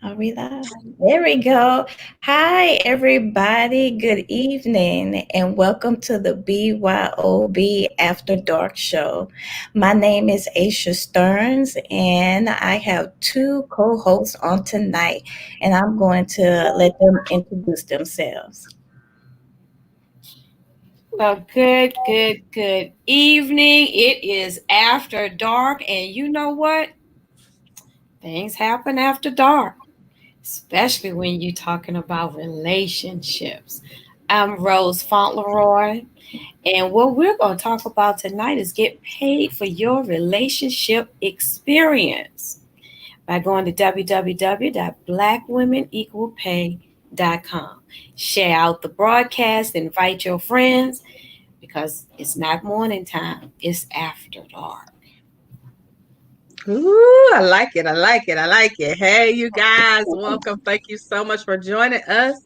Are we live? There we go. Hi, everybody. Good evening, and welcome to the BYOB After Dark Show. My name is Aisha Stearns, and I have two co hosts on tonight, and I'm going to let them introduce themselves. Well, good evening. It is after dark, and you know what? Things happen after dark, especially when you're talking about relationships. I'm Rose Fauntleroy, and what we're going to talk about tonight is get paid for your relationship experience by going to www.blackwomenequalpay.com. Share out the broadcast, invite your friends because it's not morning time, it's after dark. Ooh, I like it. I like it. I like it. Hey, you guys, welcome. Thank you so much for joining us.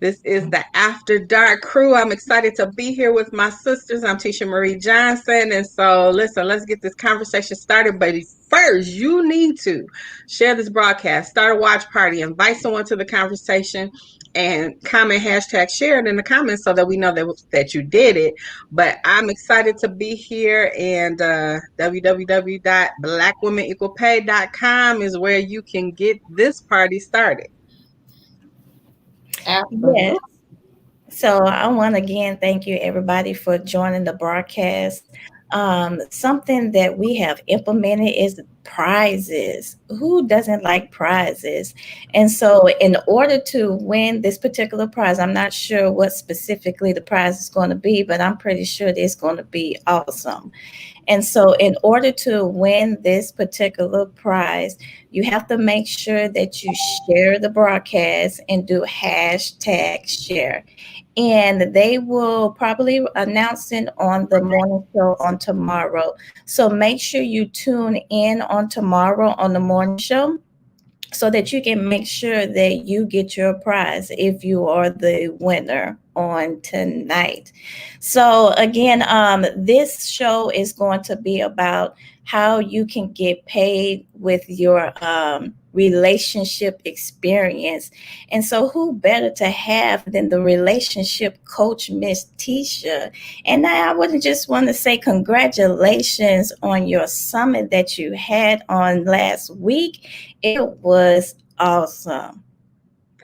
This is the After Dark crew. I'm excited to be here with my sisters. I'm Tisha Marie Johnson. And so, listen, let's get this conversation started. But first, you need to share this broadcast, start a watch party, invite someone to the conversation, and comment hashtag share it in the comments so that we know that you did it. But I'm excited to be here, and www.blackwomenequalpay.com is where you can get this party started. Yes. Absolutely. So I want to again thank you everybody for joining the broadcast. Something that we have implemented is prizes. Who doesn't like prizes? And so, in order to win this particular prize, I'm not sure what specifically the prize is going to be, but I'm pretty sure it's going to be awesome. And so, in order to win this particular prize, you have to make sure that you share the broadcast and do hashtag share. And they will probably announce it on the morning show on tomorrow. So make sure you tune in on tomorrow on the morning show so that you can make sure that you get your prize if you are the winner on tonight. So again, this show is going to be about how you can get paid with your relationship experience. And so who better to have than the relationship coach, Miss Tisha? And I would just want to say congratulations on your summit that you had on last week. It was awesome.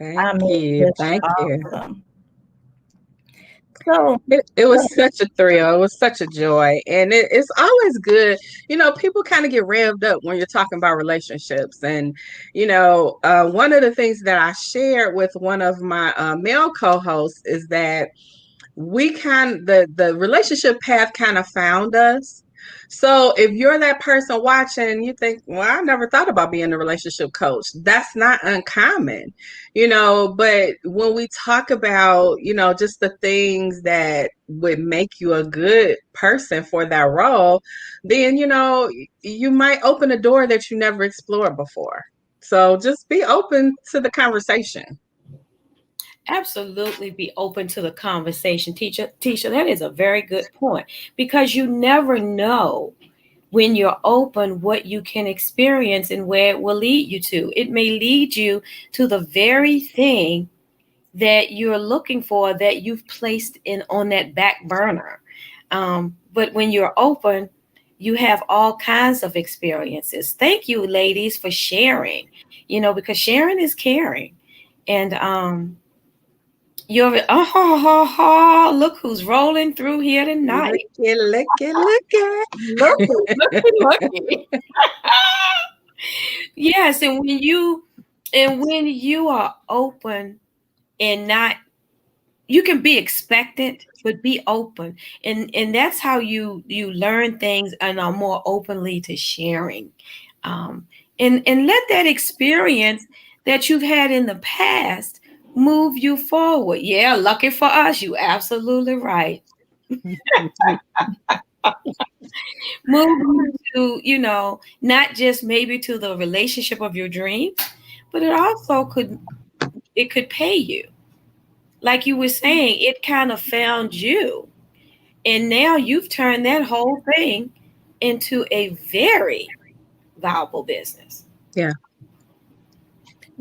I Thank mean, you. just Thank you. awesome. So, It was such a thrill. It was such a joy. And it's always good. People kind of get revved up when you're talking about relationships. And, one of the things that I shared with one of my male co hosts is that the relationship path kind of found us. So if you're that person watching, you think, well, I never thought about being a relationship coach. That's not uncommon, but when we talk about, just the things that would make you a good person for that role, then, you might open a door that you never explored before. So just be open to the conversation. Absolutely be open to the conversation. Teacher, that is a very good point because you never know when you're open what you can experience and where it will lead you to. It may lead you to the very thing that you're looking for that you've placed in on that back burner. But when you're open, you have all kinds of experiences. Thank you, ladies, for sharing. Because sharing is caring, and you're look who's rolling through here tonight. Looky, looky, looky. Looky. Yes, and when you are open and not, you can be expectant but be open, and that's how you learn things and are more openly to sharing, um and let that experience that you've had in the past move you forward. Yeah, lucky for us, you absolutely right. Move you to, not just maybe to the relationship of your dreams, but it could pay you. Like you were saying, it kind of found you. And now you've turned that whole thing into a very valuable business. Yeah.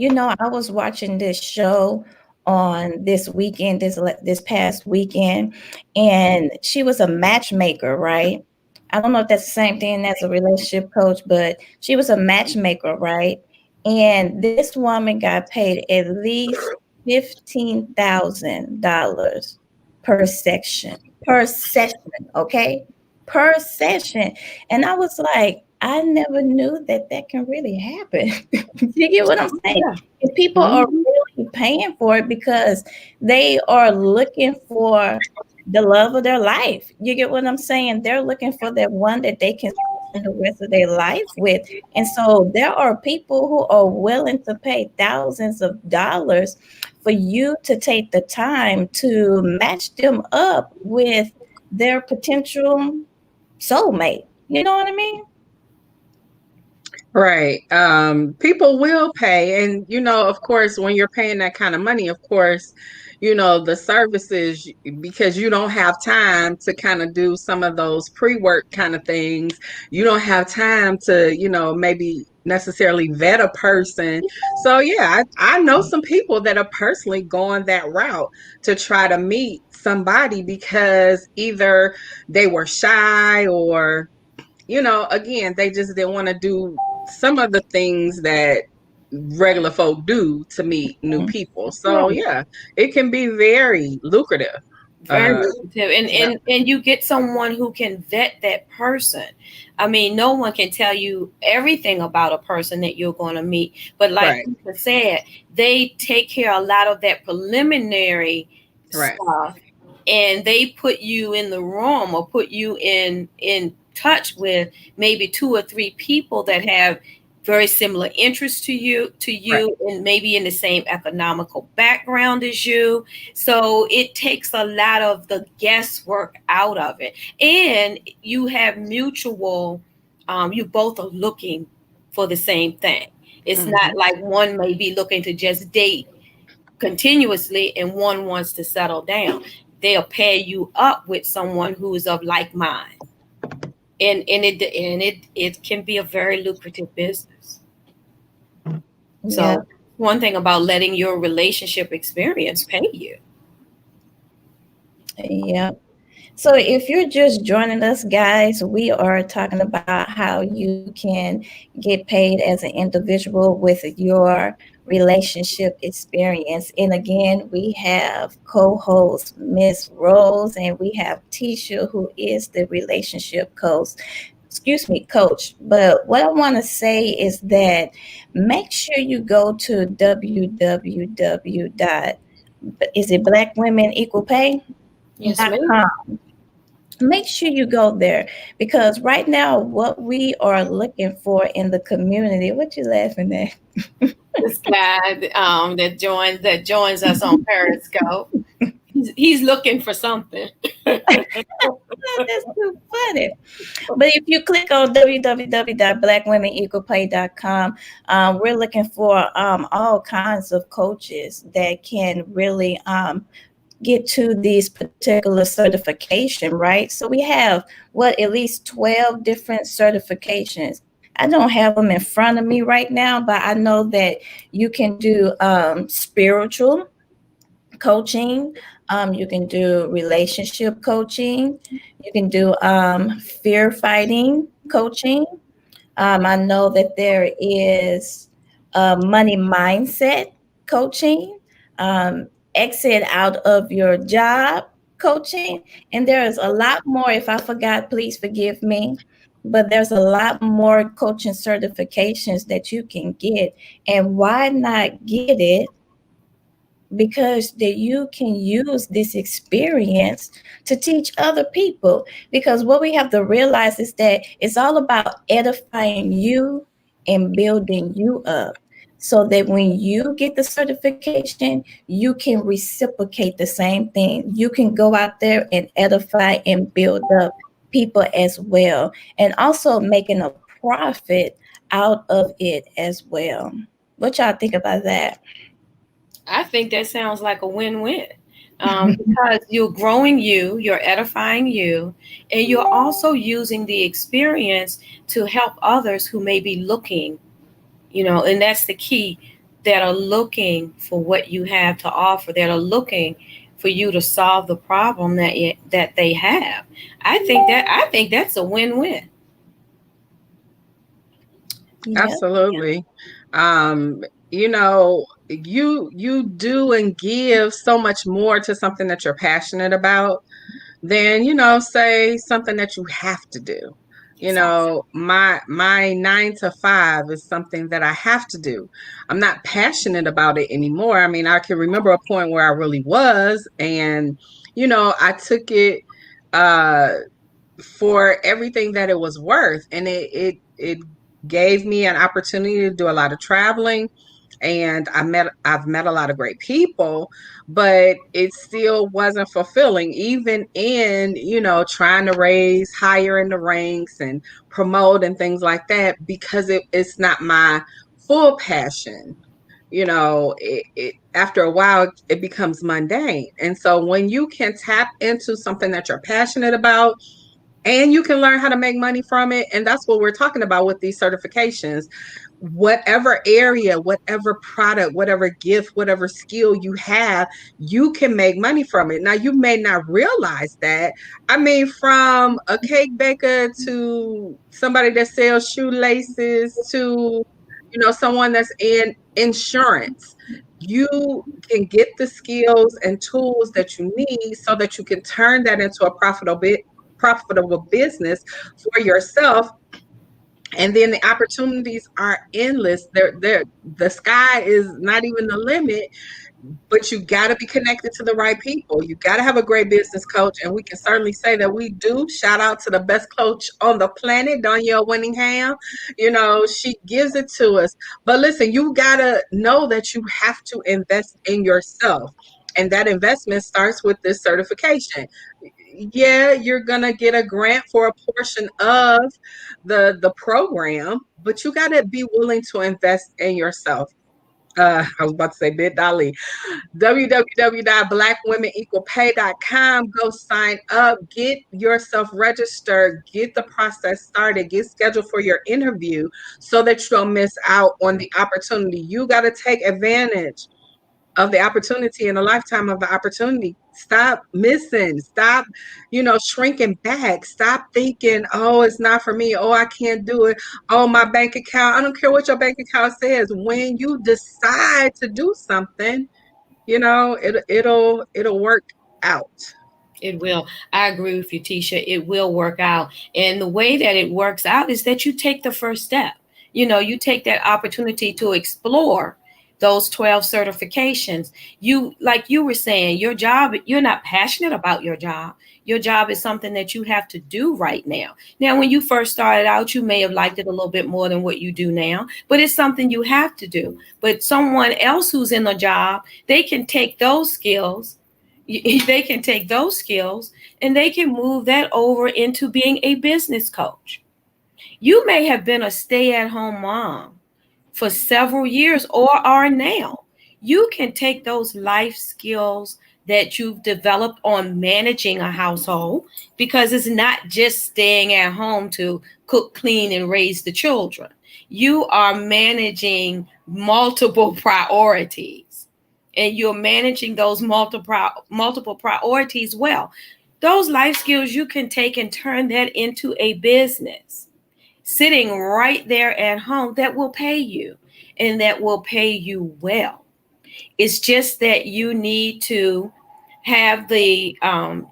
I was watching this show on this weekend, this past weekend, and she was a matchmaker, right? I don't know if that's the same thing as a relationship coach, but she was a matchmaker, right? And this woman got paid at least $15,000 per section, per session, okay? Per session. And I was like, I never knew that can really happen. You get what I'm saying? Yeah. And people are Mhm. really paying for it because they are looking for the love of their life. You get what I'm saying? They're looking for that one that they can spend the rest of their life with. And so there are people who are willing to pay thousands of dollars for you to take the time to match them up with their potential soulmate. You know what I mean? Right. People will pay. And, of course, when you're paying that kind of money, of course, the services, because you don't have time to kind of do some of those pre-work kind of things. You don't have time to, maybe necessarily vet a person. So, yeah, I know some people that are personally going that route to try to meet somebody because either they were shy or again, they just didn't want to do some of the things that regular folk do to meet new people. So Right. yeah, it can be very lucrative. Very Uh, lucrative. And, yeah, and you get someone who can vet that person. I mean, no one can tell you everything about a person that you're going to meet. But like right, Lisa said, they take care of a lot of that preliminary right, stuff, and they put you in the room or put you in touch with maybe two or three people that have very similar interests to right. you, and maybe in the same economical background as you. So it takes a lot of the guesswork out of it. And you have mutual, you both are looking for the same thing. It's not Hmm. like one may be looking to just date continuously and one wants to settle down. They'll pair you up with someone who is of like mind. And it can be a very lucrative business. Yeah. So one thing about letting your relationship experience pay you. Yeah. So if you're just joining us, guys, we are talking about how you can get paid as an individual with your relationship experience. And again, we have co-host Miss Rose, and we have Tisha, who is the relationship coach. Excuse me, coach. But what I want to say is that make sure you go to www. Is it Black Women Equal Pay? Yes, ma'am. Make sure you go there because right now what we are looking for in the community, what you laughing at? This guy that joins us on Periscope. He's looking for something. That's too funny. But if you click on www.blackwomenequalpay.com, we're looking for all kinds of coaches that can really get to these particular certification, right? So we have at least 12 different certifications. I don't have them in front of me right now, but I know that you can do spiritual coaching, you can do relationship coaching, you can do fear fighting coaching. I know that there is money mindset coaching, exit out of your job coaching, and there is a lot more. If I forgot, please forgive me. But there's a lot more coaching certifications that you can get. And why not get it? Because that you can use this experience to teach other people, because what we have to realize is that it's all about edifying you and building you up, so that when you get the certification you can reciprocate the same thing. You can go out there and edify and build up people as well, and also making a profit out of it as well. What y'all think about that? I think that sounds like a win-win. Because you're growing you, you're edifying you, and you're also using the experience to help others who may be looking, and that's the key. that are looking for what you have to offer, that are looking for you to solve the problem that they have. I think that's a win-win. Yep. Absolutely. You know, you do and give so much more to something that you're passionate about than, say something that you have to do. Exactly. My 9 to 5 is something that I have to do. I'm not passionate about it anymore. I mean, I can remember a point where I really was, and I took it uh for everything that it was worth, and it gave me an opportunity to do a lot of traveling, and I've met a lot of great people, but it still wasn't fulfilling, even in trying to raise higher in the ranks and promote and things like that, because it's not my full passion. After a while it becomes mundane. And so when you can tap into something that you're passionate about, and you can learn how to make money from it. And that's what we're talking about with these certifications. Whatever area, whatever product, whatever gift, whatever skill you have, you can make money from it. Now, you may not realize that. I mean, from a cake baker to somebody that sells shoelaces to, someone that's in insurance. You can get the skills and tools that you need so that you can turn that into a profitable business for yourself. And then the opportunities are endless. The sky is not even the limit, but you got to be connected to the right people. You got to have a great business coach, and we can certainly say that we do. Shout out to the best coach on the planet, Danielle Winningham. She gives it to us. But listen, you got to know that you have to invest in yourself, and that investment starts with this certification. Yeah, you're gonna get a grant for a portion of the program, but you got to be willing to invest in yourself. I was about to say bit.ly, www.blackwomenequalpay.com. Go sign up, get yourself registered, get the process started, get scheduled for your interview so that you don't miss out on the opportunity. You got to take advantage of the opportunity and a lifetime of the opportunity. Stop missing. Stop, shrinking back. Stop thinking, oh, it's not for me. Oh, I can't do it. Oh, my bank account. I don't care what your bank account says. When you decide to do something, it'll work out. It will. I agree with you, Tisha. It will work out. And the way that it works out is that you take the first step. You take that opportunity to explore those 12 certifications. Like you were saying, your job, you're not passionate about your job. Your job is something that you have to do right now. Now, when you first started out, you may have liked it a little bit more than what you do now, but it's something you have to do. But someone else who's in the job, they can take those skills and they can move that over into being a business coach. You may have been a stay-at-home mom for several years or are now. You can take those life skills that you've developed on managing a household, because it's not just staying at home to cook, clean, and raise the children. You are managing multiple priorities, and you're managing those multiple priorities well. Those life skills you can take and turn that into a business sitting right there at home that will pay you, and that will pay you well. It's just that you need to have to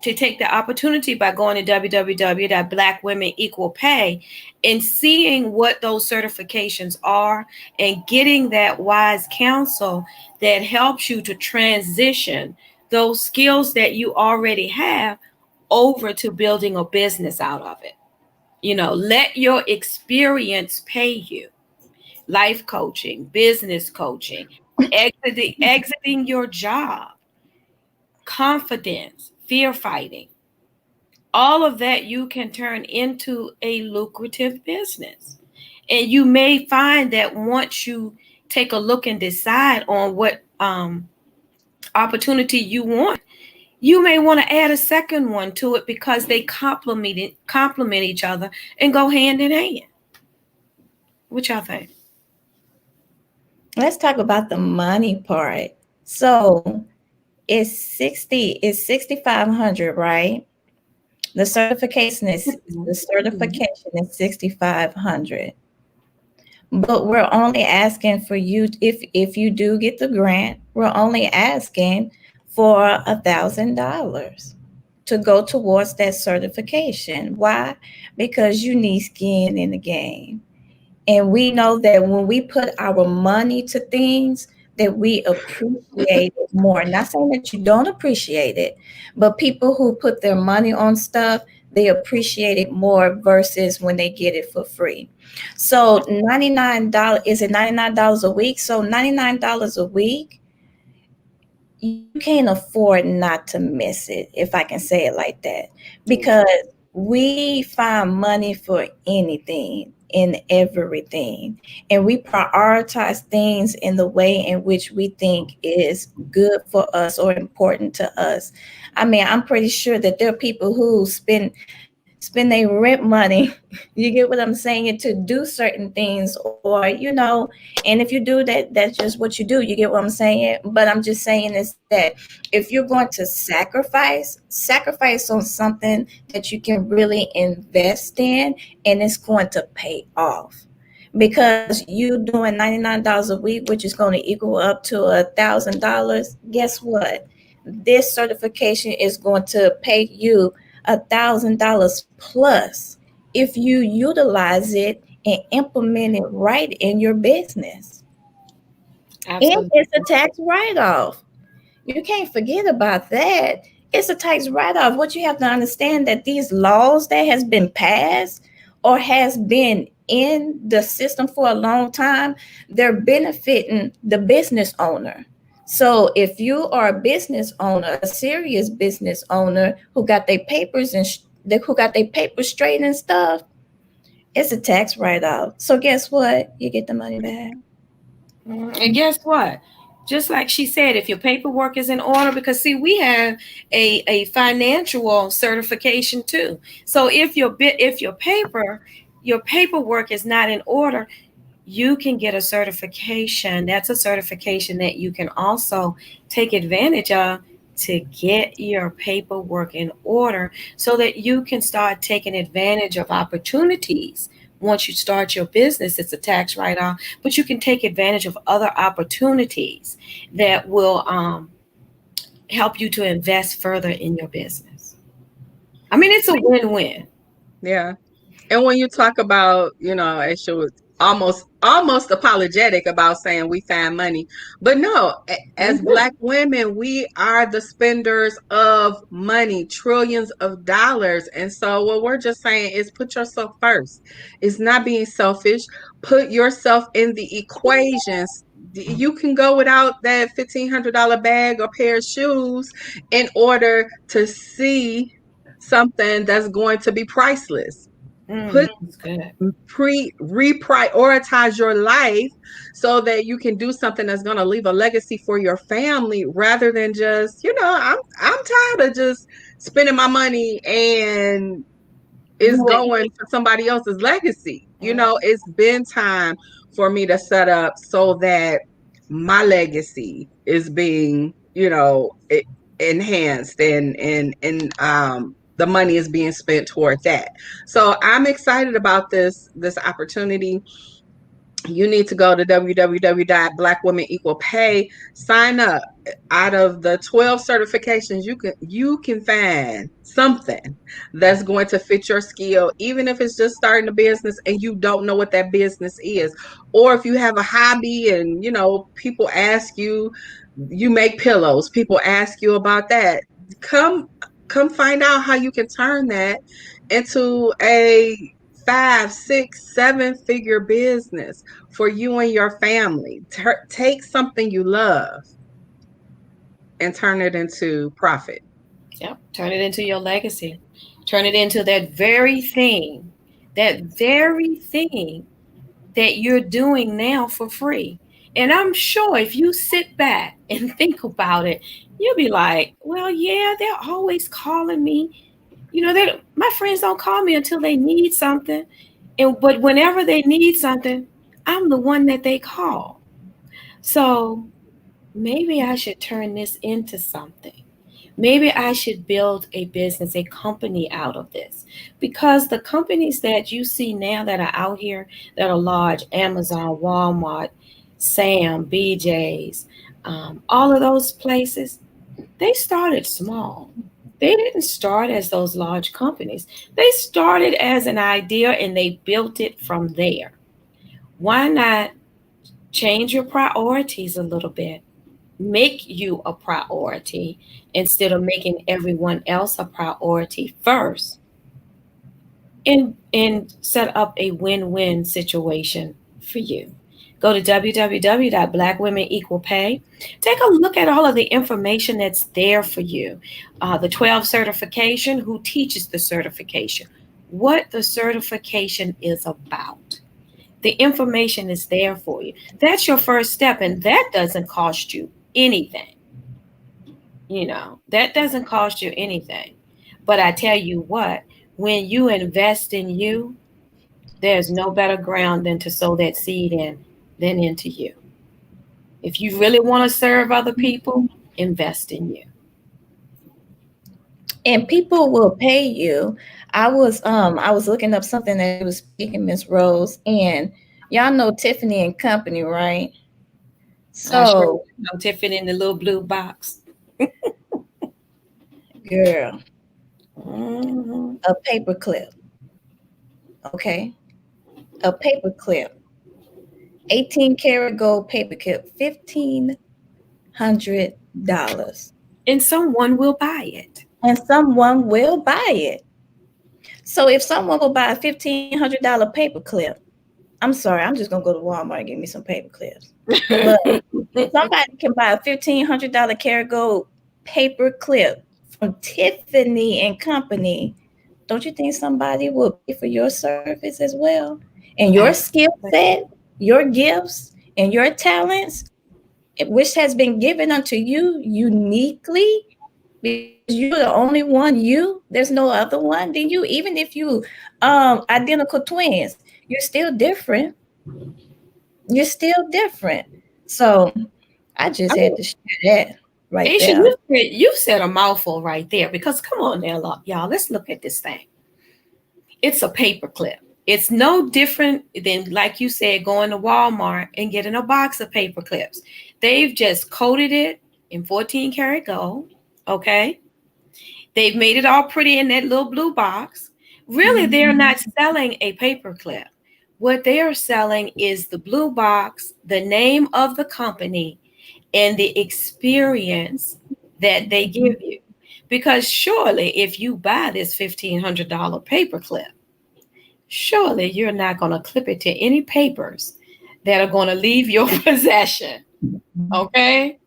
take the opportunity by going to www.blackwomenequalpay and seeing what those certifications are, and getting that wise counsel that helps you to transition those skills that you already have over to building a business out of it. Let your experience pay you. Life coaching, business coaching, exiting your job, confidence, fear fighting, all of that you can turn into a lucrative business. And you may find that once you take a look and decide on what opportunity you want, you may want to add a second one to it, because they complement each other and go hand in hand. What y'all think? let's talk about the money part. So it's 6,500, right? The certification is 6,500. But we're only asking for you, if you do get the grant, we're only asking for $1,000 to go towards that certification. Why? Because you need skin in the game. And we know that when we put our money to things, that we appreciate it more. Not saying that you don't appreciate it, but people who put their money on stuff, they appreciate it more versus when they get it for free. So $99, is it $99 a week? So $99 a week, you can't afford not to miss it, if I can say it like that, because we find money for anything and everything, and we prioritize things in the way in which we think is good for us or important to us. I mean, I'm pretty sure that there are people who spend their rent money, you get what I'm saying, to do certain things, or and if you do that, that's just what you do, you get what I'm saying. But I'm just saying is that if you're going to sacrifice on something that you can really invest in, and it's going to pay off, because you doing $99 a week, which is going to equal up to $1,000. Guess what? This certification is going to pay you $1,000 plus if you utilize it and implement it right in your business. Absolutely. And it's a tax write-off. You can't forget about that. It's a tax write-off. What you have to understand, that these laws that has been passed or has been in the system for a long time, they're benefiting the business owner. So if you are a business owner, a serious business owner who got their papers who got their papers straight and stuff, it's a tax write-off. So guess what? You get the money back. And guess what? Just like she said, if your paperwork is in order, because see, we have a financial certification too. So if your paperwork is not in order, you can get a certification. That's a certification that you can also take advantage of to get your paperwork in order, so that you can start taking advantage of opportunities. Once you start your business, it's a tax write-off, but you can take advantage of other opportunities that will help you to invest further in your business. I mean, it's a win-win. Yeah. And when you talk about, as she was almost apologetic about saying we find money, but no, as Black women, we are the spenders of money, trillions of dollars. And so what we're just saying is put yourself first. It's not being selfish. Put yourself in the equations. You can go without that $1,500 bag or pair of shoes in order to see something that's going to be priceless. Put That's good. reprioritize your life so that you can do something that's going to leave a legacy for your family, rather than just, I'm tired of just spending my money and it's going for somebody else's legacy. It's been time for me to set up so that my legacy is being, enhanced, and the money is being spent toward that. So I'm excited about this opportunity. You need to go to www.blackwomenequalpay, sign up. Out of the 12 certifications, you can find something that's going to fit your skill, even if it's just starting a business and you don't know what that business is. Or if you have a hobby and people ask you, you make pillows, people ask you about that. Come find out how you can turn that into a 5, 6, 7-figure business for you and your family. Take something you love and turn it into profit. Yep. Turn it into your legacy. Turn it into that very thing that you're doing now for free. And I'm sure if you sit back and think about it, you'll be like, well, yeah, they're always calling me. My friends don't call me until they need something. But whenever they need something, I'm the one that they call. So maybe I should turn this into something. Maybe I should build a business, a company out of this. Because the companies that you see now that are out here that are large, Amazon, Walmart, Sam, BJ's, all of those places, they started small. They didn't start as those large companies. They started as an idea and they built it from there. Why not change your priorities a little bit? Make you a priority instead of making everyone else a priority first, and set up a win-win situation for you. Go to www.blackwomenequalpay. Take a look at all of the information that's there for you. The 12 certification, who teaches the certification, what the certification is about. The information is there for you. That's your first step, and that doesn't cost you anything. That doesn't cost you anything. But I tell you what, when you invest in you, there's no better ground than to sow that seed in than into you. If you really want to serve other people, invest in you. And people will pay you. I was looking up something that was speaking, Miss Rose, and y'all know Tiffany and Company, right? I sure So, know Tiffany in the little blue box. girl, Hmm. a paperclip, okay? A paperclip, 18 karat gold paperclip, $1,500. And someone will buy it. And someone will buy it. So if someone will buy a $1,500 paperclip, I'm sorry, I'm just gonna go to Walmart and get me some paper clips. But if somebody can buy a $1,500 karat gold paper clip from Tiffany and Company, don't you think somebody will pay for your service as well? And your skill set, your gifts, and your talents, which has been given unto you uniquely, because you're the only one, there's no other one. Then you, even if you identical twins, you're still different. You're still different. So I just I had mean, to share that right Aisha, there. you said a mouthful right there, because come on now, y'all, let's look at this thing. It's a paper clip. It's no different than, like you said, going to Walmart and getting a box of paper clips. They've just coated it in 14 karat gold. Okay. They've made it all pretty in that little blue box. Really, they're not selling a paper clip. What they are selling is the blue box, the name of the company, and the experience that they give you. Because surely, if you buy this $1,500 paper clip, surely you're not going to clip it to any papers that are going to leave your possession. Okay.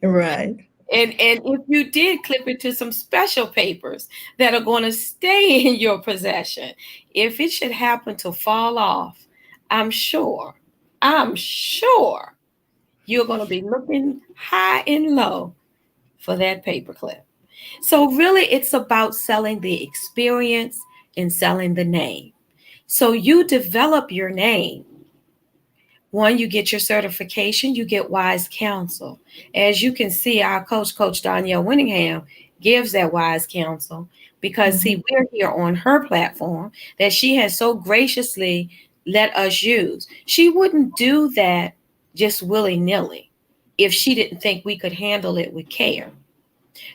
Right. And if you did clip it to some special papers that are going to stay in your possession, if it should happen to fall off, I'm sure you're going to be looking high and low for that paperclip. So really, it's about selling the experience and selling the name. So you develop your name. One, you get your certification, you get wise counsel. As you can see, our Coach Danielle Winningham, gives that wise counsel because, see, we're here on her platform that she has so graciously let us use. She wouldn't do that just willy-nilly if she didn't think we could handle it with care.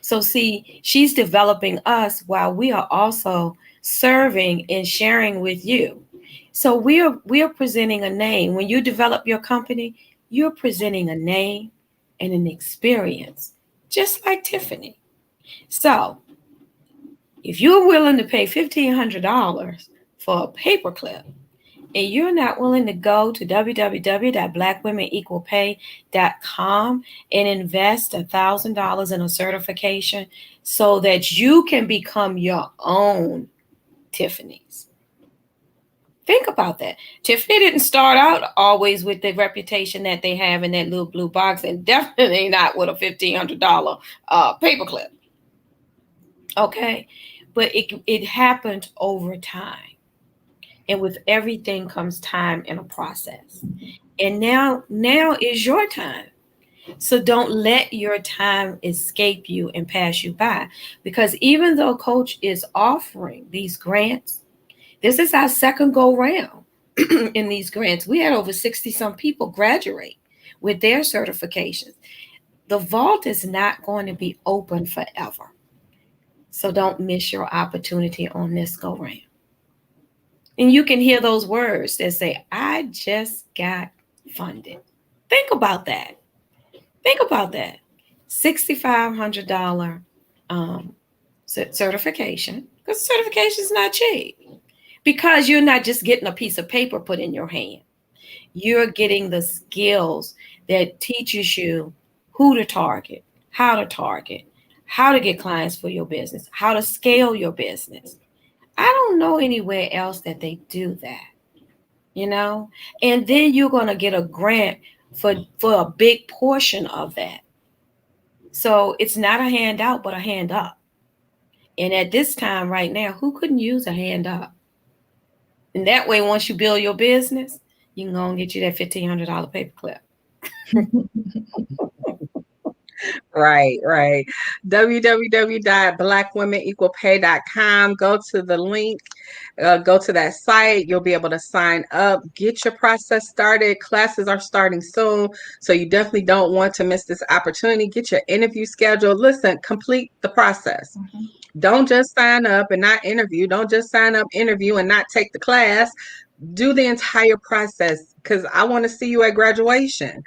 So, see, she's developing us while we are also serving and sharing with you. So we are presenting a name. When you develop your company, you're presenting a name and an experience, just like Tiffany. So if you're willing to pay $1,500 for a paperclip, and you're not willing to go to www.blackwomenequalpay.com and invest $1,000 in a certification so that you can become your own Tiffany's. Think about that. Tiffany didn't start out always with the reputation that they have in that little blue box, and definitely not with a $1,500 paperclip. Okay, but it happened over time. And with everything comes time and a process. And now is your time. So don't let your time escape you and pass you by. Because even though Coach is offering these grants, this is our second go round in these grants. We had over 60 some people graduate with their certifications. The vault is not going to be open forever. So don't miss your opportunity on this go round. And you can hear those words that say, I just got funded. Think about that. Think about that. $6,500 certification, because certification is not cheap, because you're not just getting a piece of paper put in your hand. You're getting the skills that teaches you who to target, how to get clients for your business, how to scale your business. I don't know anywhere else that they do that, and then you're going to get a grant for a big portion of that. So it's not a handout, but a hand up. And at this time right now, who couldn't use a hand up? And that way, once you build your business, you can go and get you that $1,500 paperclip. Right. www.blackwomenequalpay.com. Go to the link, go to that site. You'll be able to sign up, get your process started. Classes are starting soon, so you definitely don't want to miss this opportunity. Get your interview scheduled. Listen, complete the process. Mm-hmm. Don't just sign up and not interview. Don't just sign up, interview, and not take the class. Do the entire process, because I want to see you at graduation.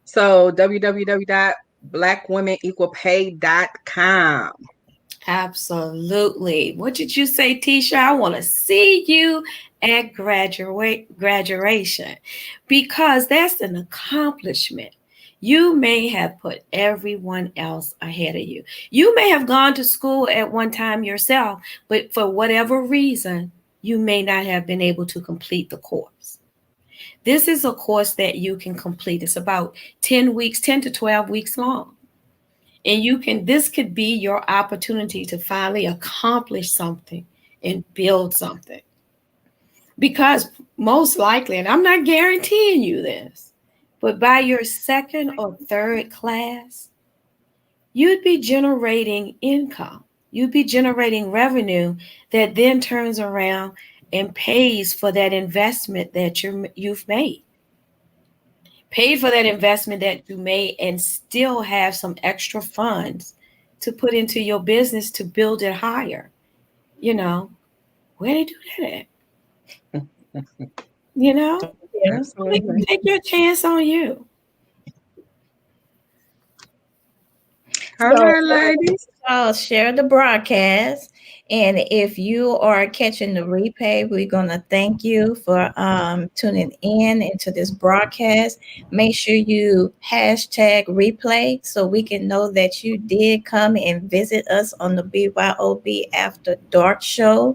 So www.blackwomenequalpay.com. Absolutely. What did you say, Tisha? I want to see you at graduation, because that's an accomplishment. You may have put everyone else ahead of you. You may have gone to school at one time yourself, but for whatever reason, you may not have been able to complete the course. This is a course that you can complete. It's about 10 to 12 weeks long. And this could be your opportunity to finally accomplish something and build something. Because most likely, and I'm not guaranteeing you this, but by your second or third class, you'd be generating income. You'd be generating revenue that then turns around and pays for that investment that you've made. Paid for that investment that you made, and still have some extra funds to put into your business to build it higher. Where they do that at? Take your chance on you. All right, ladies. So share the broadcast. And if you are catching the replay, we're going to thank you for tuning into this broadcast. Make sure you hashtag replay so we can know that you did come and visit us on the BYOB After Dark show.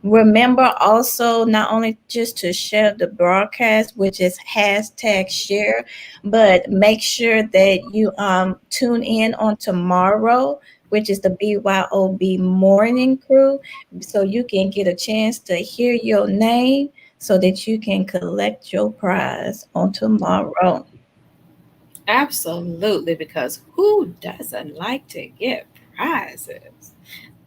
Remember also not only just to share the broadcast, which is hashtag share, but make sure that you tune in on tomorrow, which is the BYOB Morning Crew, so you can get a chance to hear your name so that you can collect your prize on tomorrow. Absolutely, because who doesn't like to get prizes?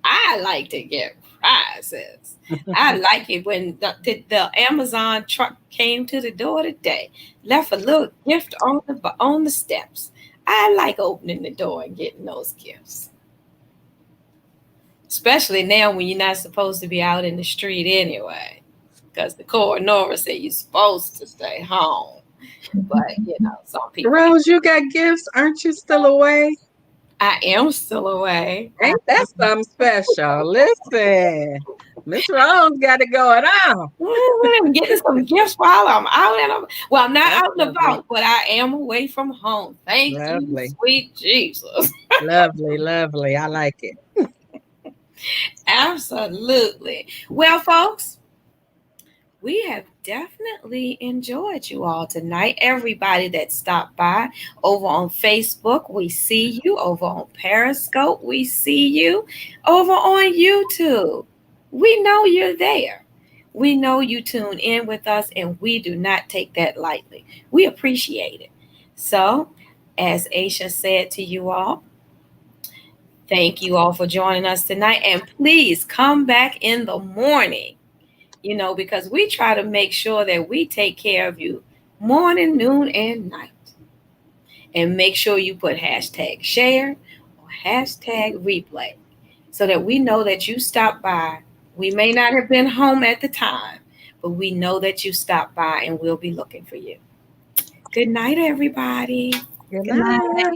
I like to get prizes. I like it when the Amazon truck came to the door today, left a little gift on the steps. I like opening the door and getting those gifts. Especially now when you're not supposed to be out in the street anyway, because the coroner said you're supposed to stay home. But, some people. Rose, you got gifts. Aren't you still away? I am still away. Ain't that something special? Listen, Miss Rose got it going on. I'm getting some gifts while I'm out. I'm not out and about, but I am away from home. Thank you, sweet Jesus. Lovely. I like it. Absolutely. Well, folks, we have definitely enjoyed you all tonight. Everybody that stopped by over on Facebook, we see you. Over on Periscope, we see you. Over on YouTube, we know you're there. We know you tune in with us, and we do not take that lightly. We appreciate it. So, as Aisha said to you all, thank you all for joining us tonight. And please come back in the morning, because we try to make sure that we take care of you morning, noon, and night. And make sure you put hashtag share or hashtag replay so that we know that you stopped by. We may not have been home at the time, but we know that you stopped by and we'll be looking for you. Good night, everybody. Good Good night. night.